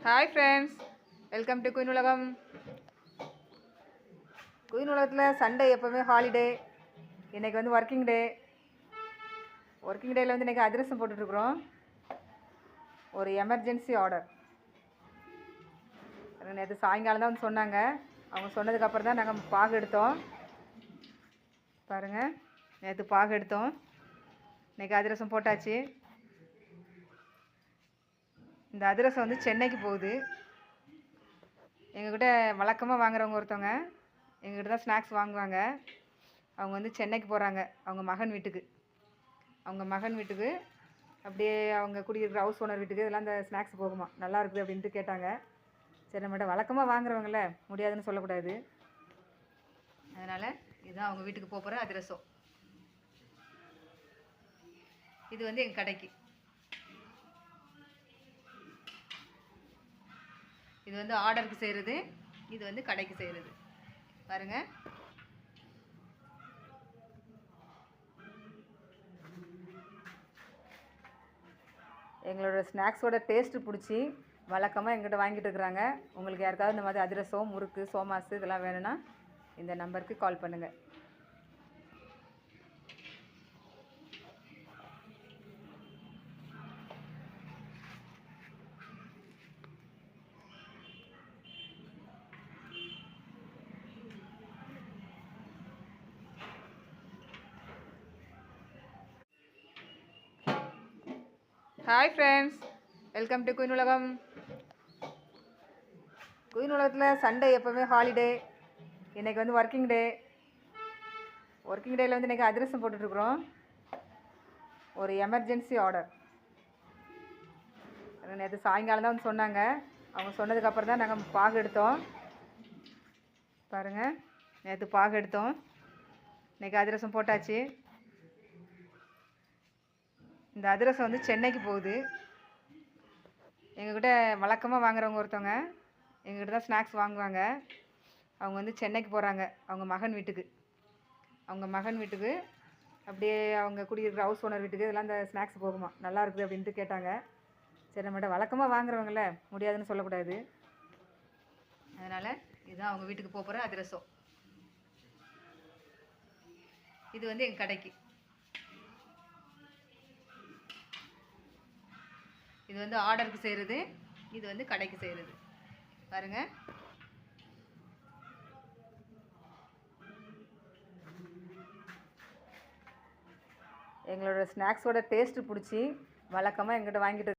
Hi friends, welcome to queen உலகம். Queen உலகத்தில் Sunday எப்போவுமே ஹாலிடே. இன்றைக்கி வந்து ஒர்க்கிங் டே. ஒர்க்கிங் டேயில் வந்து இன்றைக்கி அதிரசம் போட்டுட்ருக்குறோம். ஒரு எமர்ஜென்சி ஆர்டர். நேற்று சாயங்காலம் தான் வந்து சொன்னாங்க. அவங்க சொன்னதுக்கப்புறம் தான் நாங்கள் பாகு எடுத்தோம். பாருங்கள், நேற்று பாகு எடுத்தோம். இன்றைக்கி அதிரசம் போட்டாச்சு. இந்த அதிரசம் வந்து சென்னைக்கு போகுது. எங்ககிட்ட வழக்கமாக வாங்குறவங்க ஒருத்தவங்க எங்ககிட்ட தான் ஸ்நாக்ஸ் வாங்குவாங்க. அவங்க வந்து சென்னைக்கு போகிறாங்க, அவங்க மகன் வீட்டுக்கு. அப்படியே அவங்க குடியிருக்கிற ஹவுஸ் ஓனர் வீட்டுக்கு இதெல்லாம் அந்த ஸ்நாக்ஸ் போகுமா, நல்லா இருக்குது அப்படின்ட்டு கேட்டாங்க. சரி, நம்மகிட்ட வழக்கமாக வாங்குறவங்கள முடியாதுன்னு சொல்லக்கூடாது. அதனால் இதுதான் அவங்க வீட்டுக்கு போகிற அதிரசம். இது வந்து எங்கள் கடைக்கு. இது வந்து ஆர்டருக்கு செய்கிறது, இது வந்து கடைக்கு செய்கிறது. பாருங்கள், எங்களோட ஸ்நாக்ஸோட டேஸ்ட்டு பிடிச்சி வழக்கமாக எங்கிட்ட வாங்கிட்டு இருக்கிறாங்க. உங்களுக்கு யாருக்காவது இந்த மாதிரி அதிரசம், முறுக்கு, சோமாசு இதெல்லாம் வேணும்னா இந்த நம்பருக்கு கால் பண்ணுங்கள். Hi friends, welcome to queen உலகம். குயின் உலகத்தில் சண்டே எப்போவுமே ஹாலிடே. இன்றைக்கி வந்து ஒர்க்கிங் டே. ஒர்க்கிங் டேயில் வந்து இன்றைக்கி அதிரசம் போட்டுட்ருக்குறோம். ஒரு எமர்ஜென்சி ஆர்டர். நேற்று சாயங்காலம் தான் வந்து சொன்னாங்க. அவங்க சொன்னதுக்கப்புறம் தான் நாங்கள் பாகு எடுத்தோம். பாருங்கள், நேற்று பாகு எடுத்தோம். இன்றைக்கி அதிரசம் போட்டாச்சு. இந்த அதிரசம் வந்து சென்னைக்கு போகுது. எங்ககிட்ட வழக்கமாக வாங்குறவங்க ஒருத்தவங்க எங்ககிட்ட தான் ஸ்நாக்ஸ் வாங்குவாங்க. அவங்க வந்து சென்னைக்கு போகிறாங்க, அவங்க மகன் வீட்டுக்கு. அப்படியே அவங்க குடியிருக்கிற ஹவுஸ் ஓனர் வீட்டுக்கு இதெல்லாம் அந்த ஸ்நாக்ஸ் போகுமா, நல்லா இருக்குது அப்படின்ட்டு கேட்டாங்க. சரி, நம்மகிட்ட வழக்கமாக வாங்குறவங்கள முடியாதுன்னு சொல்லக்கூடாது. அதனால் இதுதான் அவங்க வீட்டுக்கு போகிற அதிரசம். இது வந்து எங்கள் கடைக்கு. இது வந்து ஆர்டருக்கு செய்கிறது, இது வந்து கடைக்கு செய்கிறது. பாருங்கள், எங்களோட ஸ்நாக்ஸோட டேஸ்ட்டு பிடிச்சி வழக்கமாக எங்கிட்ட வாங்கிட்டு